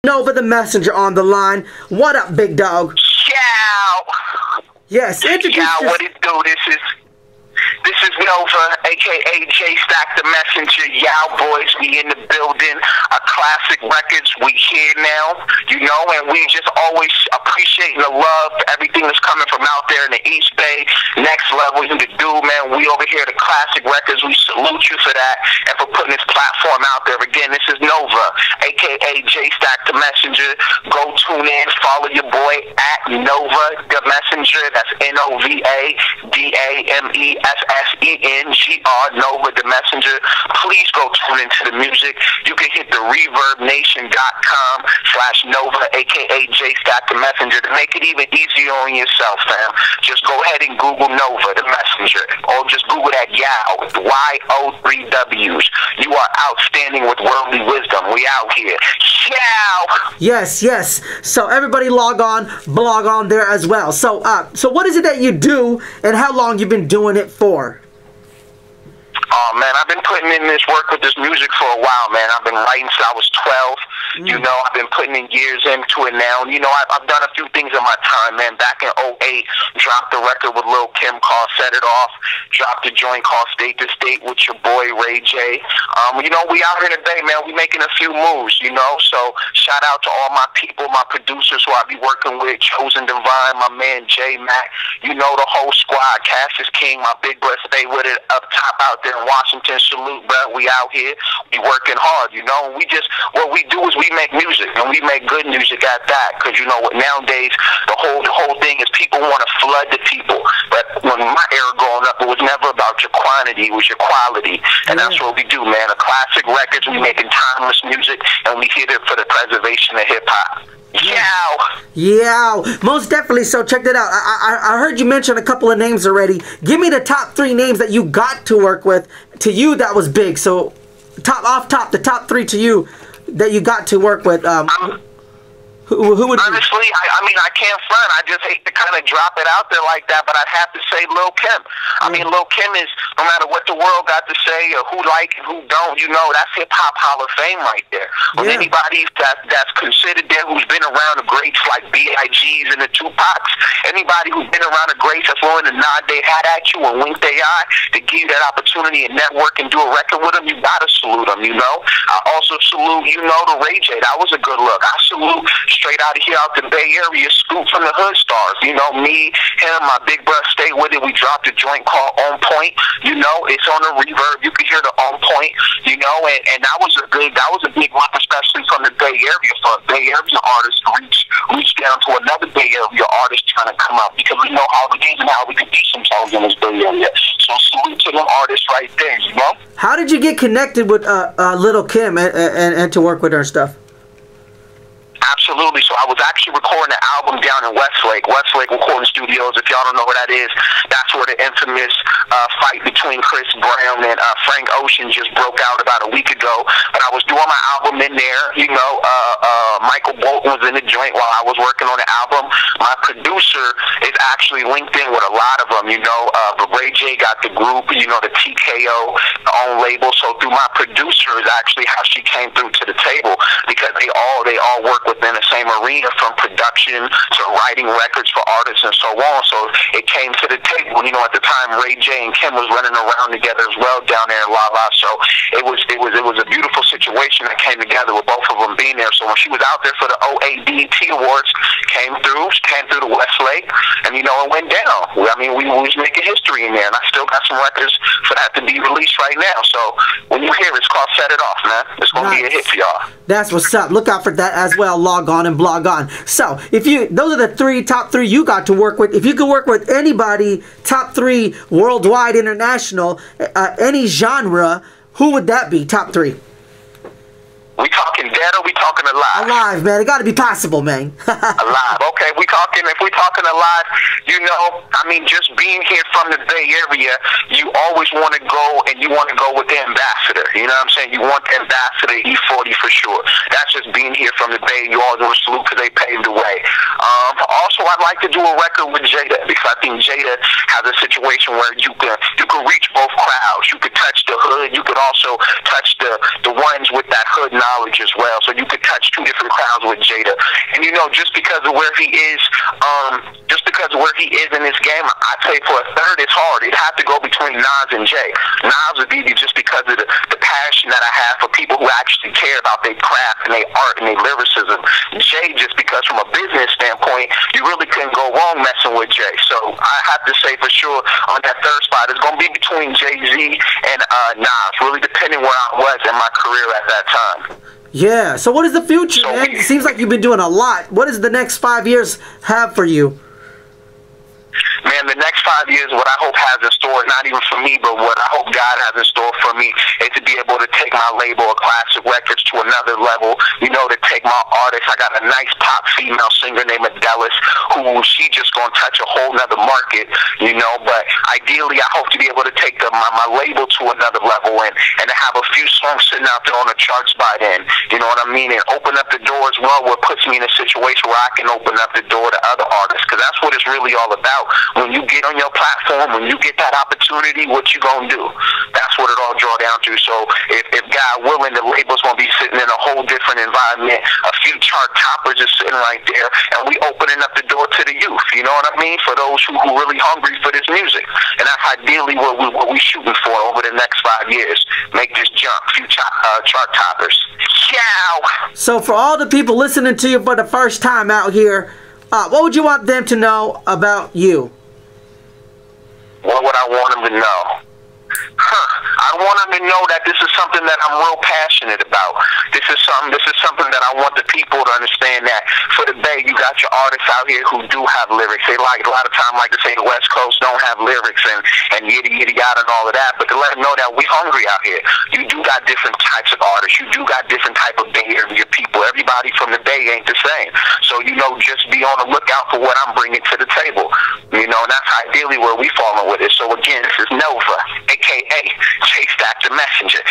Nova the Messenger on the line. What up, big dog? Yow! Yes, introduce Yow, what it do? This is Nova, a.k.a. J-Stack the Messenger. Yow, boys, we in the building. Classic Records, we here now, you know, and we just always appreciating the love, everything that's coming from out there in the East Bay. Next level, you the dude, man. We over here at the Classic Records. We salute you for that and for putting this platform out there. Again, this is Nova, a.k.a. J-Stack the Messenger. Go tune in, follow your boy at Nova the Messenger. That's NOVA-DAMESSENGR, Nova the Messenger. Please go tune into the music. You can hit the ReverbNation.com/Nova, aka J-Stack the Messenger, to make it even easier on yourself, fam. Just go ahead and Google Nova the Messenger, or just Google that YOW, Y-O-3-Ws. You are outstanding with worldly wisdom. We out here. Yow! Yes, yes. So everybody log on, blog on there as well. So what is it that you do, and how long you've been doing it for? Oh, man, I've been putting in this work with this music for a while, man. I've been writing since I was 12. You know, I've been putting in years into it now. You know, I've done a few things in my time, man. Back in '08, dropped the record with Lil Kim called Set It Off. Dropped a joint called State to State with your boy, Ray J. You know, we out here today, man. We making a few moves, you know. So shout out to all my people, my producers who I be working with, Chosen Divine, my man J Mac. You know, the whole squad. Cassius King, my big brother, stay with it up top out there in Washington. Salute, bro. We out here. We working hard, you know. What we do is we make music, and we make good music at that. Because, you know what, nowadays, the whole thing is people want to flood the people. But when my era growing up, it was never about your quantity, it was your quality. And that's what we do, man. A Classic Records, we making timeless music, and we here for the preservation of hip-hop. Yow! Yeah, most definitely. So check that out. I heard you mention a couple of names already. Give me the top 3 names that you got to work with, to you that was big. So the top 3 to you that you got to work with. Who would honestly, I mean, I can't front. I just hate to kind of drop it out there like that, but I'd have to say Lil Kim. I mean, Lil Kim is, no matter what the world got to say or who like and who don't, you know, that's Hip-Hop Hall of Fame right there. When anybody that's considered there who's been around the greats like B.I.G.'s and the Tupacs, anybody who's been around the greats that's willing to nod their hat at you and wink their eye to give you that opportunity and network and do a record with them, you gotta salute them, you know? I also salute, you know, the Ray J. That was a good look. I salute straight out of here, out the Bay Area, Scoop from the Hood Stars. You know, me, him, my big brother, stay with it. We dropped a joint called On Point. You know, it's on the reverb. You can hear the On Point, you know, and that was a big one, especially from the Bay Area, for a Bay Area artist to reach down to another Bay Area artist trying to come up, because we know how the games and how we can beat themselves in this Bay Area. So salute to them artists right there, you know? How did you get connected with Little Kim and to work with her stuff? Absolutely. So I was actually recording an album down in Westlake Recording Studios. If y'all don't know where that is, that's where the infamous fight between Chris Brown and Frank Ocean just broke out about a week ago. But I was doing my album in there. You know, Michael Bolton was in the joint while I was working on the album. My producer is actually linked in with a lot of them. You know, but Ray J got the group, you know, the TKO, the own label. So through my producer is actually how she came through to the table, because they all work within the same arena, from production to writing records for artists and so on. So it came to the table. You know, at the time, Ray J and Kim was running around together as well down there in La La. So it was a beautiful situation that came together with both of them being there. So when she was out there for the OABT Awards, came through to Westlake, and you know, it went down. I mean, we was making history in there, and I still got some records for that to be released right now. So when you hear it, it's called Set It Off, man. It's gonna be a hit for y'all. That's what's up. Look out for that as well. Log on and blog on. So those are the top 3 you got to work with. If you could work with anybody, top 3 worldwide, international, any genre, who would that be? Top 3. We talking dead or we talking alive? Alive, man. It got to be possible, man. Alive. Okay, if we talking alive, you know, I mean, just being here from the Bay Area, you always want to go, and you want to go with the ambassador. You know what I'm saying? You want the ambassador, E40 for sure. That's just being here from the Bay. You always want to salute because they paved the way. Also, I'd like to do a record with Jada, because I think Jada has a situation where you can reach both crowds. You can touch the the hood, you could also touch the ones with that hood knowledge as well. So you could touch two different crowds with Jada. And you know, just because of where he is, in this game, I say for a third, it's hard. It'd have to go between Nas and Jay. Nas would be just because of the passion that I have for people who actually care about their craft and their art and their lyricism. Jay, just because from a business standpoint, you really couldn't go wrong messing with Jay. So I have to say for sure on that third spot, it's going to be between Jay-Z and Nas, really depending where I was in my career at that time. Yeah, so what is the future, man? It seems like you've been doing a lot. What does the next 5 years have for you? Man, the next 5 years, what I hope has in store, not even for me, but what I hope God has in store for me, is to be able to take my label of Classic Records to another level. You know, to take my artist. I got a nice pop female singer named Adelis, who she just gonna touch a whole nother market. You know, but ideally, I hope to be able to take my label to another level and to have a few songs sitting out there on the charts by then. You know what I mean? And open up the door as well, where it puts me in a situation where I can open up the door to other artists, because that's what it's really all about. When you get on your platform, when you get that opportunity, what you gonna do? That's what it all draw down to. So if God willing, the label's gonna be sitting in a whole different environment. A few chart toppers is sitting right there, and we opening up the door to the youth. You know what I mean? For those who really hungry for this music, and that's ideally what we shooting for over the next 5 years. Make this jump, few chart toppers. Ciao. So for all the people listening to you for the first time out here, what would you want them to know about you? What would I want them to know? I want them to know that this is something that I'm real passionate about. This is something that I want the people to understand, that for the Bay, you got your artists out here who do have lyrics. They like a lot of time like to say the West Coast don't have lyrics and yada yada and all of that, but to let them know that we hungry out here. You do got different types of artists. You do got different type of Bay Area people. Everybody from the Bay ain't the same. So, you know, just be on the lookout for what I'm bringing to the table. You know, and that's ideally where we falling with it. So again, this is Nova, a.k.a. Chase Stack the Messenger.